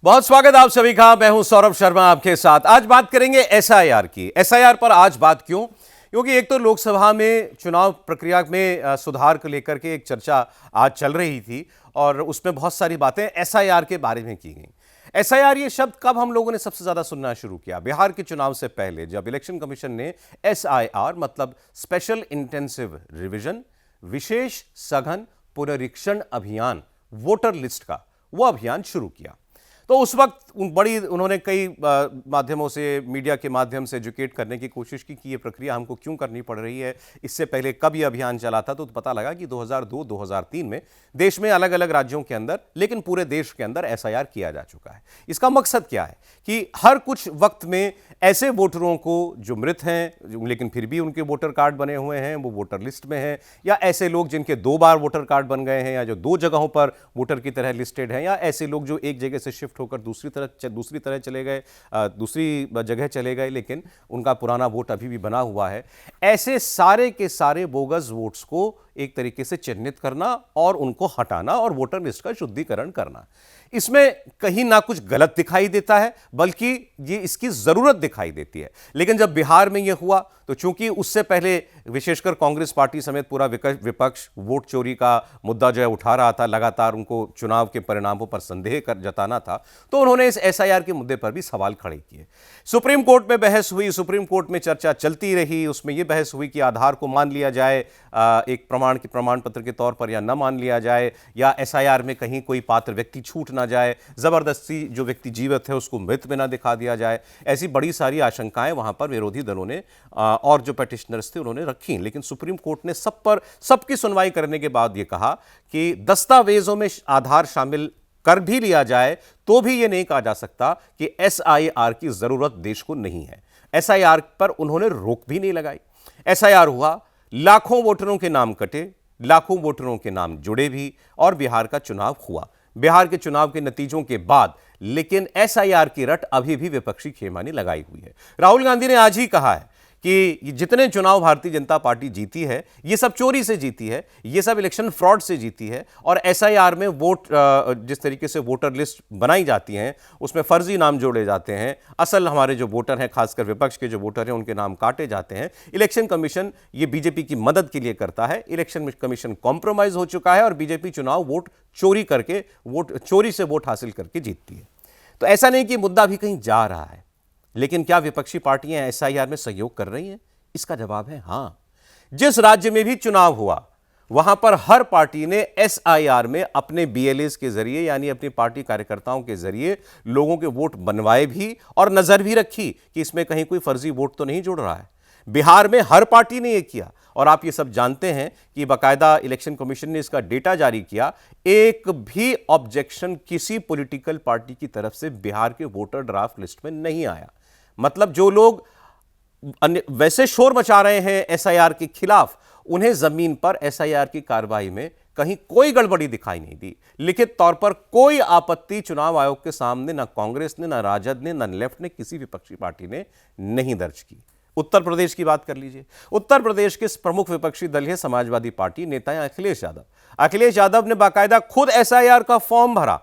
बहुत स्वागत आप सभी का। मैं हूं सौरभ शर्मा आपके साथ। आज बात करेंगे एसआईआर की। एसआईआर पर आज बात क्यों? क्योंकि एक तो लोकसभा में चुनाव प्रक्रिया में सुधार को लेकर के एक चर्चा आज चल रही थी और उसमें बहुत सारी बातें एसआईआर के बारे में की गई। एसआईआर ये शब्द कब हम लोगों ने सबसे ज्यादा सुनना शुरू किया? बिहार के चुनाव से पहले, जब इलेक्शन कमीशन ने एसआईआर मतलब स्पेशल इंटेंसिव रिवीजन, विशेष सघन पुनरीक्षण अभियान, वोटर लिस्ट का वो अभियान शुरू किया। तो उस वक्त उन्होंने कई माध्यमों से, मीडिया के माध्यम से एजुकेट करने की कोशिश की कि ये प्रक्रिया हमको क्यों करनी पड़ रही है, इससे पहले कब ये अभियान चला था। तो पता लगा कि 2002-2003 में देश में अलग अलग राज्यों के अंदर, लेकिन पूरे देश के अंदर एसआईआर किया जा चुका है। इसका मकसद क्या है कि हर कुछ वक्त में ऐसे वोटरों को जो मृत हैं लेकिन फिर भी उनके वोटर कार्ड बने हुए हैं, वो वोटर लिस्ट में हैं, या ऐसे लोग जिनके 2 बार वोटर कार्ड बन गए हैं, या जो 2 जगहों पर वोटर की तरह लिस्टेड हैं, या ऐसे लोग जो एक जगह से शिफ्ट होकर दूसरी तरह चले गए, दूसरी जगह चले गए, लेकिन उनका पुराना वोट अभी भी बना हुआ है। ऐसे सारे के सारे बोगस वोट्स को एक तरीके से चिन्हित करना और उनको हटाना और वोटर लिस्ट का शुद्धिकरण करना। इसमें कहीं ना कुछ गलत दिखाई देता है, बल्कि ये इसकी जरूरत दिखाई देती है। लेकिन जब बिहार में यह हुआ तो चूंकि उससे पहले विशेषकर कांग्रेस पार्टी समेत पूरा विपक्ष वोट चोरी का मुद्दा जो है उठा रहा था, लगातार उनको चुनाव के परिणामों पर संदेह जताना था, तो उन्होंने इस एसआईआर के मुद्दे पर भी सवाल खड़े किए। सुप्रीम कोर्ट में बहस हुई, सुप्रीम कोर्ट में चर्चा चलती रही। उसमें यह बहस हुई कि आधार को मान लिया जाए एक प्रमाण पत्र के तौर पर, या न मान लिया जाए, या एसआईआर में कहीं कोई पात्र व्यक्ति छूट ना जाए, जबरदस्ती जो व्यक्ति जीवित है उसको मृत में ना दिखा दिया जाए। ऐसी बड़ी सारी आशंकाएं वहां पर विरोधी दलों ने और जो पेटिशनर्स थे उन्होंने रखी। लेकिन सुप्रीम कोर्ट ने सबकी सुनवाई करने के बाद यह कहा कि दस्तावेजों में आधार शामिल कर भी लिया जाए तो भी यह नहीं कहा जा सकता कि एसआईआर की जरूरत देश को नहीं है। एसआईआर पर उन्होंने रोक भी नहीं लगाई। एसआईआर हुआ, लाखों वोटरों के नाम कटे, लाखों वोटरों के नाम जुड़े भी, और बिहार का चुनाव हुआ। बिहार के चुनाव के नतीजों के बाद लेकिन एसआईआर की रट अभी भी विपक्षी खेमानी लगाई हुई है। राहुल गांधी ने आज ही कहा है कि जितने चुनाव भारतीय जनता पार्टी जीती है ये सब चोरी से जीती है, ये सब इलेक्शन फ्रॉड से जीती है, और एसआईआर में वोट जिस तरीके से वोटर लिस्ट बनाई जाती हैं उसमें फर्जी नाम जोड़े जाते हैं, असल हमारे जो वोटर हैं, खासकर विपक्ष के जो वोटर हैं, उनके नाम काटे जाते हैं। इलेक्शन कमीशन ये बीजेपी की मदद के लिए करता है। इलेक्शन कमीशन कॉम्प्रोमाइज हो चुका है और बीजेपी चुनाव वोट चोरी से वोट हासिल करके जीतती है। तो ऐसा नहीं कि मुद्दा भी कहीं जा रहा है, लेकिन क्या विपक्षी पार्टियां एसआईआर में सहयोग कर रही हैं? इसका जवाब है हां। जिस राज्य में भी चुनाव हुआ वहां पर हर पार्टी ने एसआईआर में अपने बीएलएस के जरिए, यानी अपनी पार्टी कार्यकर्ताओं के जरिए, लोगों के वोट बनवाए भी और नजर भी रखी कि इसमें कहीं कोई फर्जी वोट तो नहीं जुड़ रहा है। बिहार में हर पार्टी ने यह किया, और आप ये सब जानते हैं कि बाकायदा इलेक्शन कमीशन ने इसका डेटा जारी किया। एक भी ऑब्जेक्शन किसी पॉलिटिकल पार्टी की तरफ से बिहार के वोटर ड्राफ्ट लिस्ट में नहीं आया। मतलब जो लोग वैसे शोर मचा रहे हैं एसआईआर के खिलाफ, उन्हें जमीन पर एसआईआर की कार्रवाई में कहीं कोई गड़बड़ी दिखाई नहीं दी। लिखित तौर पर कोई आपत्ति चुनाव आयोग के सामने न कांग्रेस ने, न राजद ने, न लेफ्ट ने, किसी विपक्षी पार्टी ने नहीं दर्ज की। उत्तर प्रदेश की बात कर लीजिए। उत्तर प्रदेश के प्रमुख विपक्षी दल है समाजवादी पार्टी, नेता है अखिलेश यादव। अखिलेश यादव ने बाकायदा खुद एसआईआर का फॉर्म भरा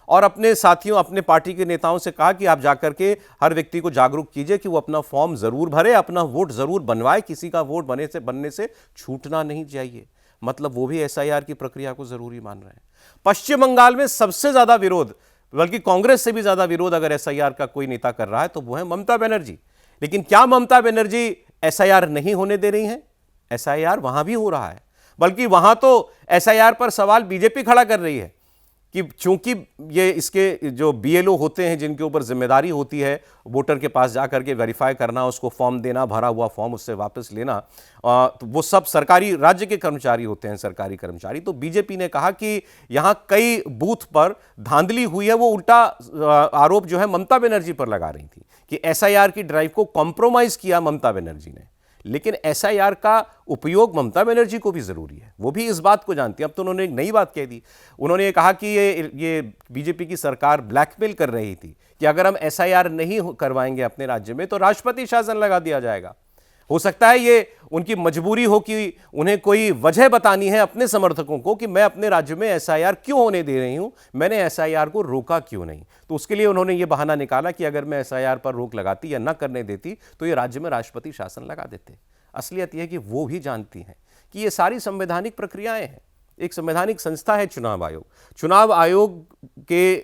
और अपने साथियों, अपने पार्टी के नेताओं से कहा कि आप जाकर के हर व्यक्ति को जागरूक कीजिए कि वो अपना फॉर्म जरूर भरे, अपना वोट जरूर बनवाए, किसी का वोट बनने से छूटना नहीं चाहिए। मतलब वो भी एसआईआर की प्रक्रिया को जरूरी मान रहे हैं। पश्चिम बंगाल में सबसे ज्यादा विरोध, बल्कि कांग्रेस से भी ज्यादा विरोध अगर एसआईआर का कोई नेता कर रहा है तो वो है ममता बनर्जी। लेकिन क्या ममता बनर्जी एसआईआर नहीं होने दे रही हैं? एसआईआर वहां भी हो रहा है, बल्कि वहां तो एसआईआर पर सवाल बीजेपी खड़ा कर रही है कि चूंकि ये इसके जो बीएलओ होते हैं, जिनके ऊपर जिम्मेदारी होती है वोटर के पास जाकर के वेरीफाई करना, उसको फॉर्म देना, भरा हुआ फॉर्म उससे वापस लेना, तो वो सब सरकारी राज्य के कर्मचारी होते हैं, सरकारी कर्मचारी। तो बीजेपी ने कहा कि यहां कई बूथ पर धांधली हुई है। वो उल्टा आरोप जो है ममता बनर्जी पर लगा रही थी कि एसआईआर की ड्राइव को कॉम्प्रोमाइज किया ममता बनर्जी ने। लेकिन एसआईआर का उपयोग ममता बनर्जी को भी जरूरी है, वो भी इस बात को जानती है। अब तो उन्होंने एक नई बात कह दी। उन्होंने ये कहा कि ये बीजेपी की सरकार ब्लैकमेल कर रही थी कि अगर हम एसआईआर नहीं करवाएंगे अपने राज्य में तो राष्ट्रपति शासन लगा दिया जाएगा। हो सकता है ये उनकी मजबूरी हो कि उन्हें कोई वजह बतानी है अपने समर्थकों को कि मैं अपने राज्य में एसआईआर क्यों होने दे रही हूं, मैंने एसआईआर को रोका क्यों नहीं। तो उसके लिए उन्होंने ये बहाना निकाला कि अगर मैं एसआईआर पर रोक लगाती या न करने देती तो ये राज्य में राष्ट्रपति शासन लगा देते। असलियत यह है कि वो भी जानती हैं कि ये सारी संवैधानिक प्रक्रियाएं हैं। एक संवैधानिक संस्था है चुनाव आयोग। चुनाव आयोग के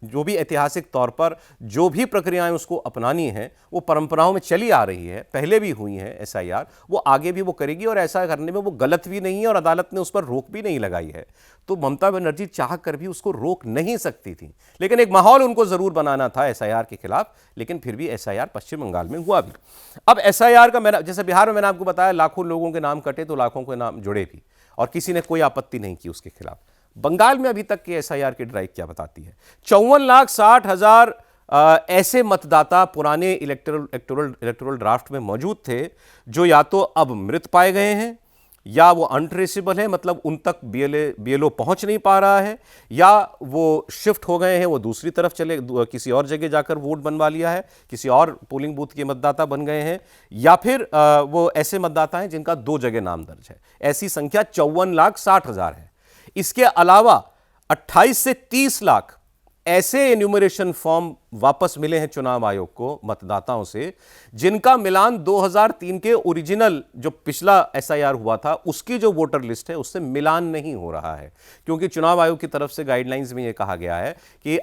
जो भी ऐतिहासिक तौर पर जो भी प्रक्रियाएं उसको अपनानी है वो परंपराओं में चली आ रही है, पहले भी हुई है एसआईआर, वो आगे भी वो करेगी और ऐसा करने में वो गलत भी नहीं है और अदालत ने उस पर रोक भी नहीं लगाई है। तो ममता बनर्जी चाह कर भी उसको रोक नहीं सकती थी, लेकिन एक माहौल उनको जरूर बनाना था एसआईआर के खिलाफ। लेकिन फिर भी एसआईआर पश्चिम बंगाल में हुआ भी। अब एसआईआर का मैंने जैसे बिहार में मैंने आपको बताया लाखों लोगों के नाम कटे तो लाखों के नाम जुड़े भी और किसी ने कोई आपत्ति नहीं की उसके खिलाफ। बंगाल में अभी तक के एसआईआर की ड्राइव क्या बताती है? 54,60,000 ऐसे मतदाता पुराने इलेक्टोरल ड्राफ्ट में मौजूद थे जो या तो अब मृत पाए गए हैं या वो अनट्रेसेबल है, मतलब उन तक बीएलओ पहुंच नहीं पा रहा है, या वो शिफ्ट हो गए हैं, वो दूसरी तरफ चले किसी और जगह जाकर वोट बनवा लिया है, किसी और पोलिंग बूथ के मतदाता बन गए हैं, या फिर वो ऐसे मतदाता हैं जिनका 2 जगह नाम दर्ज है। ऐसी संख्या 54,60,000 है। इसके अलावा 28 से 30 लाख ऐसे एन्यूमरेशन फॉर्म वापस मिले हैं चुनाव आयोग को मतदाताओं से जिनका मिलान 2003 के ओरिजिनल जो पिछला एसआईआर हुआ था उसकी जो वोटर लिस्ट है उससे मिलान नहीं हो रहा है, क्योंकि चुनाव आयोग की तरफ से गाइडलाइंस में यह कहा गया है कि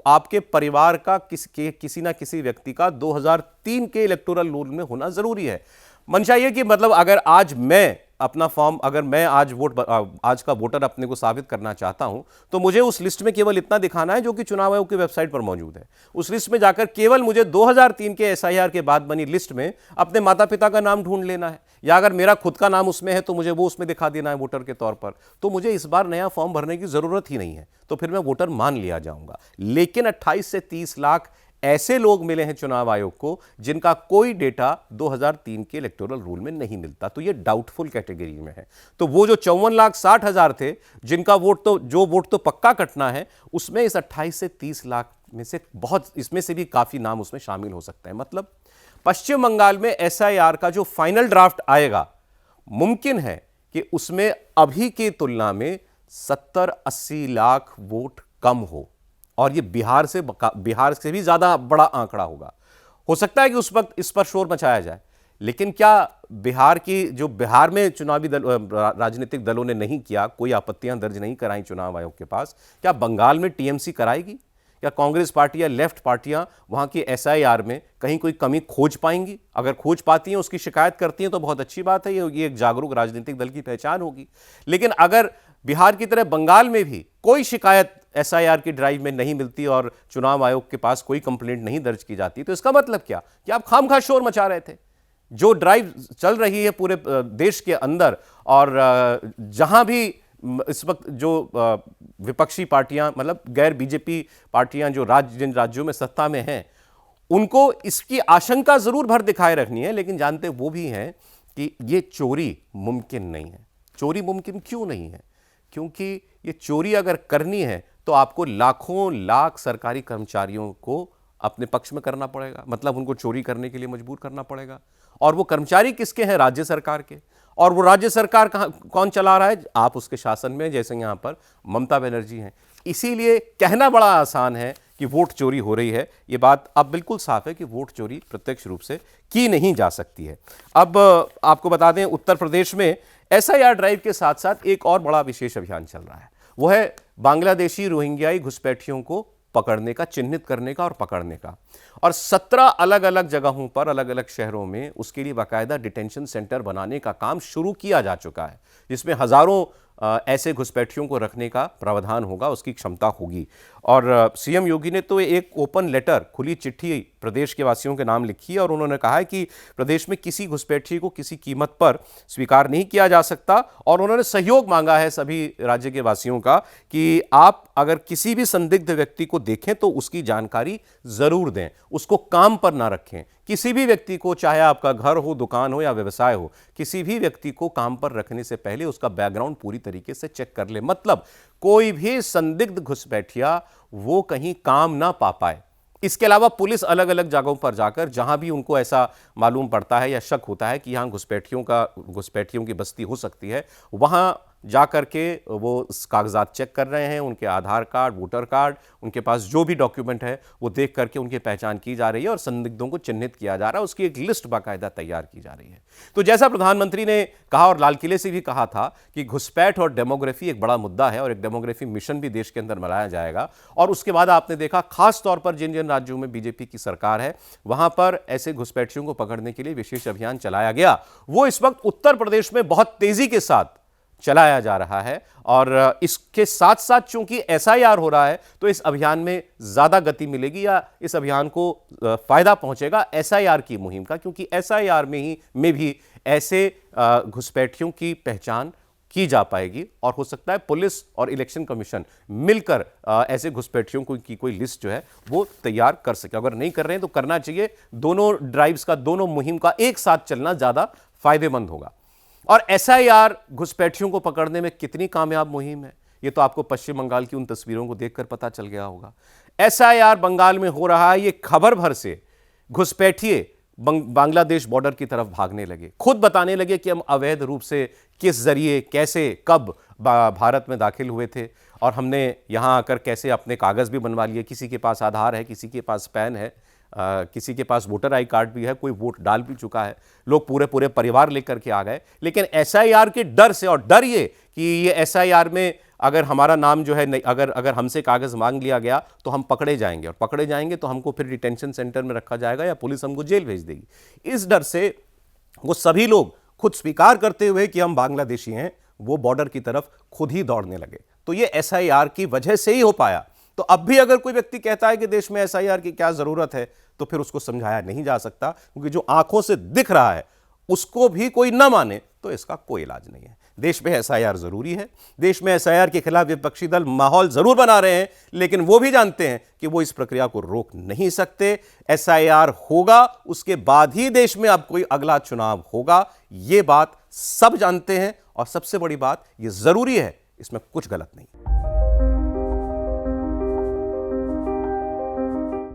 आपके परिवार का किसी ना किसी व्यक्ति का 2003 के इलेक्टोरल रोल में होना जरूरी है। मंशा यह कि मतलब अगर आज मैं अपना फॉर्म, अगर मैं आज का वोटर अपने को साबित करना चाहता हूं तो मुझे उस लिस्ट में केवल इतना दिखाना है जो कि चुनाव आयोग की वेबसाइट पर मौजूद है। उस लिस्ट में जाकर केवल मुझे 2003 के एसआईआर के बाद बनी लिस्ट में अपने माता पिता का नाम ढूंढ लेना है, या अगर मेरा खुद का नाम उसमें है तो मुझे वो उसमें दिखा देना है वोटर के तौर पर। तो मुझे इस बार नया फॉर्म भरने की जरूरत ही नहीं है, तो फिर मैं वोटर मान लिया जाऊंगा। लेकिन 28 से 30 लाख ऐसे लोग मिले हैं चुनाव आयोग को जिनका कोई डेटा 2003 के इलेक्टोरल रूल में नहीं मिलता, तो ये डाउटफुल कैटेगरी में है। तो वो जो 54,60,000 थे जिनका वोट तो पक्का कटना है, उसमें इस 28 से 30 लाख में से इसमें से भी काफी नाम उसमें शामिल हो सकते हैं। मतलब पश्चिम बंगाल में एसआईआर का जो फाइनल ड्राफ्ट आएगा, मुमकिन है कि उसमें अभी की तुलना में 70-80 लाख वोट कम हो, और ये बिहार से भी ज्यादा बड़ा आंकड़ा होगा। हो सकता है कि उस वक्त इस पर शोर मचाया जाए, लेकिन क्या बिहार में चुनावी राजनीतिक दलों ने नहीं किया, कोई आपत्तियां दर्ज नहीं कराई चुनाव आयोग के पास, क्या बंगाल में टीएमसी कराएगी? क्या कांग्रेस पार्टी या लेफ्ट पार्टियां वहां की एसआईआर में कहीं कोई कमी खोज पाएंगी? अगर खोज पाती हैं, उसकी शिकायत करती हैं तो बहुत अच्छी बात है, ये एक जागरूक राजनीतिक दल की पहचान होगी। लेकिन अगर बिहार की तरह बंगाल में भी कोई शिकायत एसआईआर की ड्राइव में नहीं मिलती और चुनाव आयोग के पास कोई कंप्लेंट नहीं दर्ज की जाती, तो इसका मतलब क्या कि आप खामखा शोर मचा रहे थे। जो ड्राइव चल रही है पूरे देश के अंदर, और जहां भी इस वक्त जो विपक्षी पार्टियां, मतलब गैर बीजेपी पार्टियां जो जिन राज्यों में सत्ता में हैं, उनको इसकी आशंका जरूर भर दिखाए रखनी है, लेकिन जानते वो भी हैं कि ये चोरी मुमकिन नहीं है। चोरी मुमकिन क्यों नहीं है? क्योंकि ये चोरी अगर करनी है तो आपको लाखों लाख सरकारी कर्मचारियों को अपने पक्ष में करना पड़ेगा, मतलब उनको चोरी करने के लिए मजबूर करना पड़ेगा। और वो कर्मचारी किसके हैं? राज्य सरकार के। और वो राज्य सरकार कौन चला रहा है? आप उसके शासन में, जैसे यहां पर ममता बनर्जी हैं। इसीलिए कहना बड़ा आसान है कि वोट चोरी हो रही है। ये बात अब बिल्कुल साफ है कि वोट चोरी प्रत्यक्ष रूप से की नहीं जा सकती है। अब आपको बता दें, उत्तर प्रदेश में एसआईआर ड्राइव के साथ साथ एक और बड़ा विशेष अभियान चल रहा है। वो है बांग्लादेशी रोहिंग्याई घुसपैठियों को पकड़ने का, चिन्हित करने का और पकड़ने का। और 17 अलग अलग जगहों पर, अलग अलग शहरों में उसके लिए बाकायदा डिटेंशन सेंटर बनाने का काम शुरू किया जा चुका है, जिसमें हजारों ऐसे घुसपैठियों को रखने का प्रावधान होगा, उसकी क्षमता होगी। और सीएम योगी ने तो एक ओपन लेटर, खुली चिट्ठी प्रदेश के वासियों के नाम लिखी है और उन्होंने कहा है कि प्रदेश में किसी घुसपैठी को किसी कीमत पर स्वीकार नहीं किया जा सकता। और उन्होंने सहयोग मांगा है सभी राज्य के वासियों का कि आप अगर किसी भी संदिग्ध व्यक्ति को देखें तो उसकी जानकारी जरूर दें, उसको काम पर ना रखें। किसी भी व्यक्ति को, चाहे आपका घर हो, दुकान हो या व्यवसाय हो, किसी भी व्यक्ति को काम पर रखने से पहले उसका बैकग्राउंड पूरी तरीके से चेक कर ले। मतलब कोई भी संदिग्ध घुसपैठिया वो कहीं काम ना पा पाए, इसके अलावा पुलिस अलग अलग जगहों पर जाकर जहां भी उनको ऐसा मालूम पड़ता है या शक होता है कि यहां घुसपैठियों की बस्ती हो सकती है, वहां जाकर के वो कागजात चेक कर रहे हैं, उनके आधार कार्ड, वोटर कार्ड, उनके पास जो भी डॉक्यूमेंट है वो देख करके उनकी पहचान की जा रही है और संदिग्धों को चिन्हित किया जा रहा है, उसकी एक लिस्ट बाकायदा तैयार की जा रही है। तो जैसा प्रधानमंत्री ने कहा और लाल किले से भी कहा था कि घुसपैठ और डेमोग्राफी एक बड़ा मुद्दा है और एक डेमोग्राफी मिशन भी देश के अंदर बनाया जाएगा। और उसके बाद आपने देखा खास तौर पर जिन जिन राज्यों में बीजेपी की सरकार है वहां पर ऐसे घुसपैठियों को पकड़ने के लिए विशेष अभियान चलाया गया। वो इस वक्त उत्तर प्रदेश में बहुत तेजी के साथ चलाया जा रहा है और इसके साथ साथ चूंकि एसआईआर हो रहा है तो इस अभियान में ज्यादा गति मिलेगी या इस अभियान को फायदा पहुंचेगा एसआईआर की मुहिम का, क्योंकि एसआईआर में भी ऐसे घुसपैठियों की पहचान की जा पाएगी और हो सकता है पुलिस और इलेक्शन कमीशन मिलकर ऐसे घुसपैठियों की कोई लिस्ट जो है वो तैयार कर सके। अगर नहीं कर रहे हैं तो करना चाहिए। दोनों ड्राइव्स का, दोनों मुहिम का एक साथ चलना ज्यादा फायदेमंद होगा। और एसआईआर घुसपैठियों को पकड़ने में कितनी कामयाब मुहिम है ये तो आपको पश्चिम बंगाल की उन तस्वीरों को देखकर पता चल गया होगा। एसआईआर बंगाल में हो रहा है, ये खबर भर से घुसपैठिए बांग्लादेश बॉर्डर की तरफ भागने लगे, खुद बताने लगे कि हम अवैध रूप से किस जरिए, कैसे, कब भारत में दाखिल हुए थे और हमने यहां आकर कैसे अपने कागज भी बनवा लिए। किसी के पास आधार है, किसी के पास पैन है, किसी के पास वोटर आई कार्ड भी है, कोई वोट डाल भी चुका है। लोग पूरे पूरे परिवार लेकर के आ गए। लेकिन एसआईआर के डर से, और डर ये कि ये एसआईआर में अगर हमारा नाम जो है अगर हमसे कागज मांग लिया गया तो हम पकड़े जाएंगे और पकड़े जाएंगे तो हमको फिर डिटेंशन सेंटर में रखा जाएगा या पुलिस हमको जेल भेज देगी। इस डर से वो सभी लोग खुद स्वीकार करते हुए कि हम बांग्लादेशी हैं, वो बॉर्डर की तरफ खुद ही दौड़ने लगे। तो ये एसआईआर की वजह से ही हो पाया। तो अब भी अगर कोई व्यक्ति कहता है कि देश में एसआईआर की क्या जरूरत है तो फिर उसको समझाया नहीं जा सकता, क्योंकि जो आंखों से दिख रहा है उसको भी कोई न माने तो इसका कोई इलाज नहीं है। देश में एसआईआर जरूरी है। देश में एसआईआर के खिलाफ विपक्षी दल माहौल जरूर बना रहे हैं, लेकिन वो भी जानते हैं कि वो इस प्रक्रिया को रोक नहीं सकते। एसआईआर होगा, उसके बाद ही देश में अब कोई अगला चुनाव होगा। ये बात सब जानते हैं और सबसे बड़ी बात, ये जरूरी है, इसमें कुछ गलत नहीं।